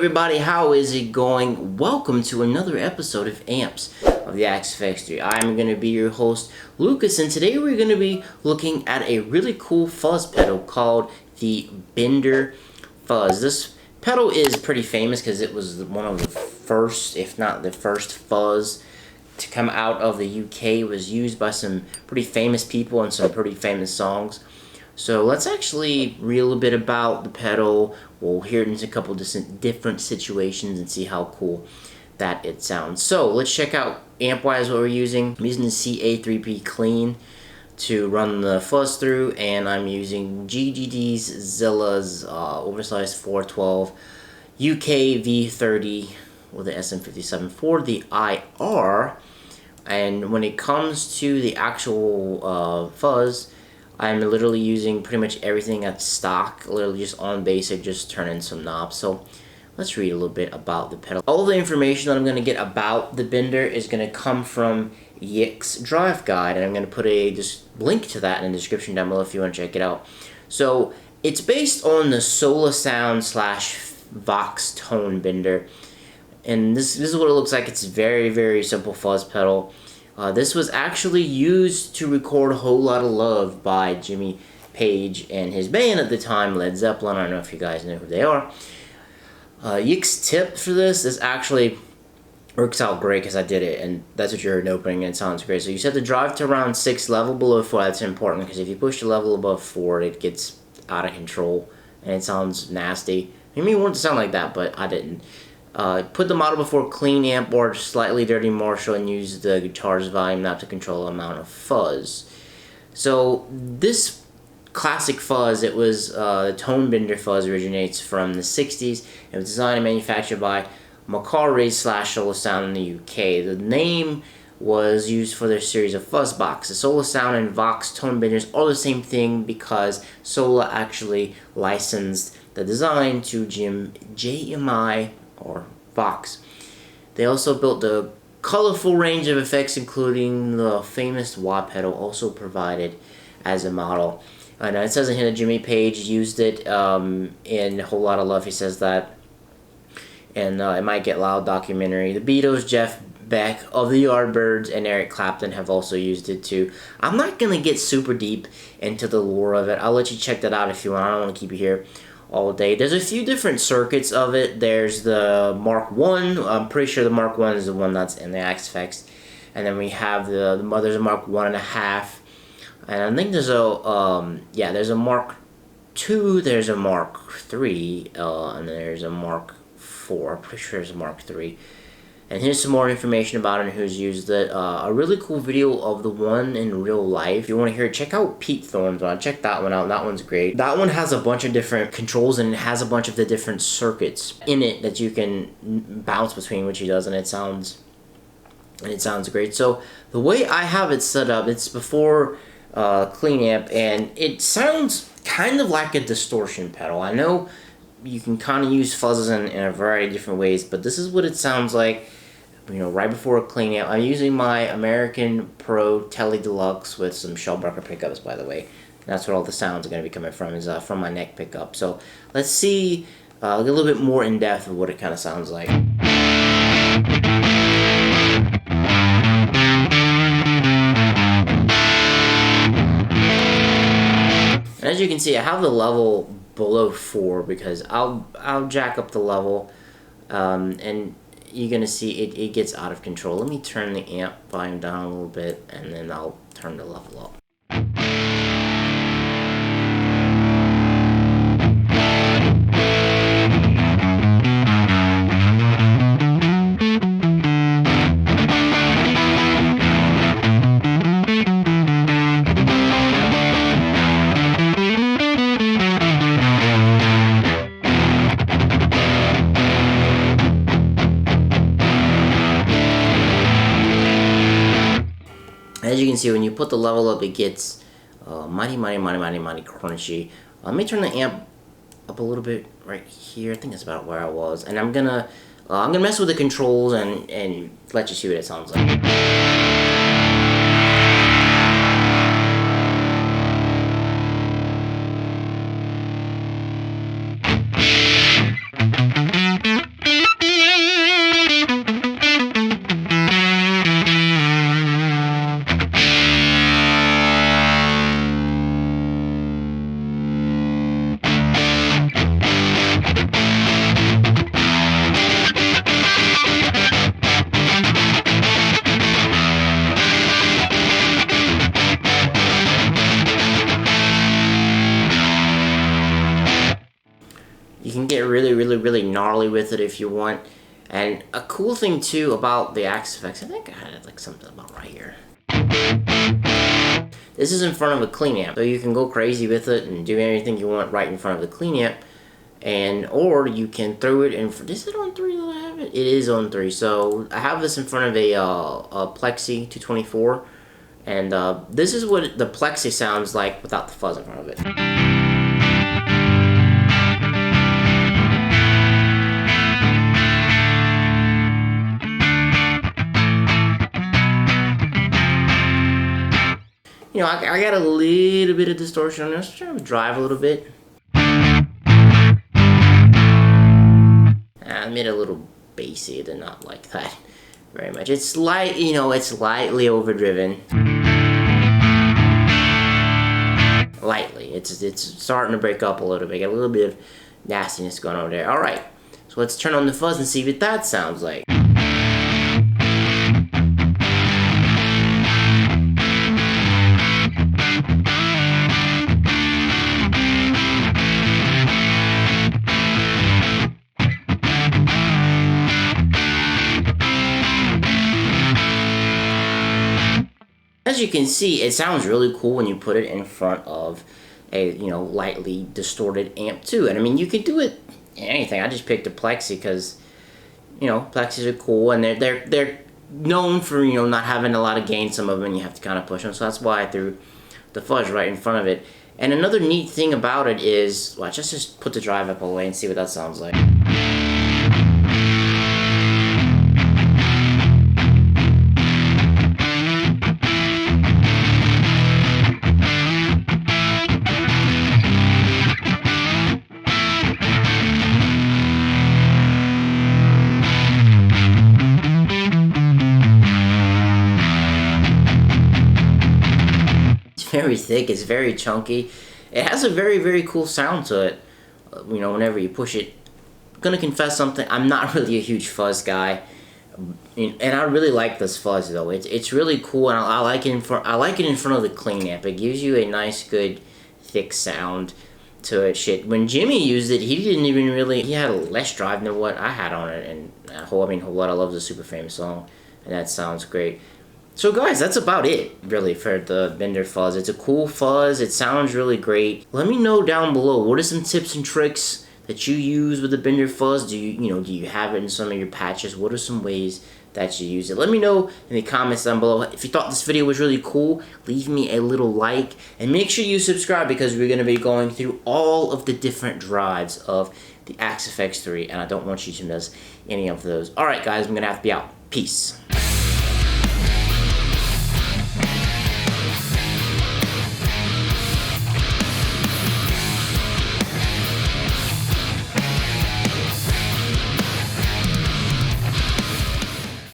everybody, how is it going? Welcome to another episode of Amps of the Axe Factory. I'm going to be your host, Lucas, and today we're going to be looking at a really cool fuzz pedal called the Bender Fuzz. This pedal is pretty famous because it was one of the first, if not the first fuzz to come out of the UK. It was used by some pretty famous people and some pretty famous songs. So let's actually read a little bit about the pedal. We'll hear it in a couple different situations and see how cool that it sounds. So let's check out amp-wise what we're using. I'm using the CA3P Clean to run the fuzz through, and I'm using GGD's Zilla's oversized 412 UK V30 with the SM57 for the IR. And when it comes to the actual fuzz, I'm literally using pretty much everything at stock, literally just on basic, just turning some knobs. So let's read a little bit about the pedal. All the information that I'm going to get about the Bender is going to come from Yick's Drive Guide, and I'm going to put a link to that in the description down below if you want to check it out. So it's based on the Sola Sound / Vox Tone Bender, and this is what it looks like. It's very, very simple fuzz pedal. This was actually used to record Whole Lotta Love by Jimmy Page and his band at the time, Led Zeppelin. I don't know if you guys know who they are. Yick's tip for this actually works out great because I did it, and that's what you heard in opening, and it sounds great. So you set the drive to around 6 level below 4. That's important because if you push the level above 4, it gets out of control and it sounds nasty. I mean, you want it to sound like that, but I didn't. Put the model before clean amp or slightly dirty Marshall and use the guitar's volume knob to control the amount of fuzz. So this classic fuzz, it was the Tone Bender fuzz, originates from the 60s. It was designed and manufactured by Macquarie / Sola Sound in the UK. The name was used for their series of fuzz boxes. Sola Sound and Vox Tone Benders are the same thing because Sola actually licensed the design to JMI or Vox. They also built a colorful range of effects, including the famous wah pedal, also provided as a model. And it says in here that Jimmy Page used it in A Whole Lotta Love. He says that, and It Might Get Loud documentary. The Beatles, Jeff Beck of the Yardbirds, and Eric Clapton have also used it too. I'm not gonna get super deep into the lore of it. I'll let you check that out if you want. I don't want to keep you here all day. There's a few different circuits of it. There's the Mark 1. I'm pretty sure the Mark 1 is the one that's in the Axe Effects. And then we have there's a Mark 1.5. And I think there's there's a Mark 2, there's a Mark 3, and there's a Mark 4. I'm pretty sure there's a Mark 3. And here's some more information about it and who's used it. A really cool video of the one in real life. If you want to hear it, check out Pete Thorne's one. Check that one out. That one's great. That one has a bunch of different controls, and it has a bunch of the different circuits in it that you can bounce between, which he does, and it sounds great. So the way I have it set up, it's before clean amp, and it sounds kind of like a distortion pedal. I know you can kind of use fuzzes in a variety of different ways, but this is what it sounds like, you know, right before a clean amp. I'm using my American Pro Tele Deluxe with some Shellbrucker pickups, by the way. That's where all the sounds are going to be coming from, is from my neck pickup. So let's see a little bit more in depth of what it kind of sounds like. And as you can see, I have the level below 4 because I'll jack up the level, and you're gonna see it gets out of control. Let me turn the amp volume down a little bit, and then I'll turn the level up. As you can see, when you put the level up, it gets mighty crunchy. Let me turn the amp up a little bit right here. I think that's about where I was, and I'm gonna mess with the controls and let you see what it sounds like. gnarly with it if you want. And a cool thing too about the Axe Effects, I think I had like something about right here. This is in front of a clean amp, so you can go crazy with it and do anything you want right in front of the clean amp. Or you can throw it in. Is it on 3 that I have it? It is on 3. So I have this in front of a Plexi 224, and this is what the Plexi sounds like without the fuzz in front of it. You know, I got a little bit of distortion on this. I'm trying to drive a little bit. I made it a little bassy. I did not like that very much. It's light, you know, it's lightly overdriven. Lightly. It's starting to break up a little bit. Got a little bit of nastiness going on there. Alright, so let's turn on the fuzz and see what that sounds like. As you can see, it sounds really cool when you put it in front of a, you know, lightly distorted amp too. And I mean, you could do it in anything. I just picked a Plexi because, you know, Plexis are cool and they're known for, you know, not having a lot of gain. Some of them you have to kind of push them. So that's why I threw the fuzz right in front of it. And another neat thing about it is, watch, let's just put the drive up away and see what that sounds like. Very thick, it's very chunky. It has a very, very cool sound to it, you know, whenever you push it. I'm gonna confess something, I'm not really a huge fuzz guy, and I really like this fuzz though. It's really cool, and I like it in front of the clean amp. It gives you a nice, good, thick sound to it. Shit, when Jimmy used it, he didn't even really, he had a less drive than what I had on it, and Whole Lot of Love's a super famous song, and that sounds great. So guys, that's about it, really, for the Bender fuzz. It's a cool fuzz. It sounds really great. Let me know down below, what are some tips and tricks that you use with the Bender fuzz? Do you have it in some of your patches? What are some ways that you use it? Let me know in the comments down below. If you thought this video was really cool, leave me a little like. And make sure you subscribe because we're going to be going through all of the different drives of the Axe FX3. And I don't want you to miss any of those. Alright guys, I'm going to have to be out. Peace.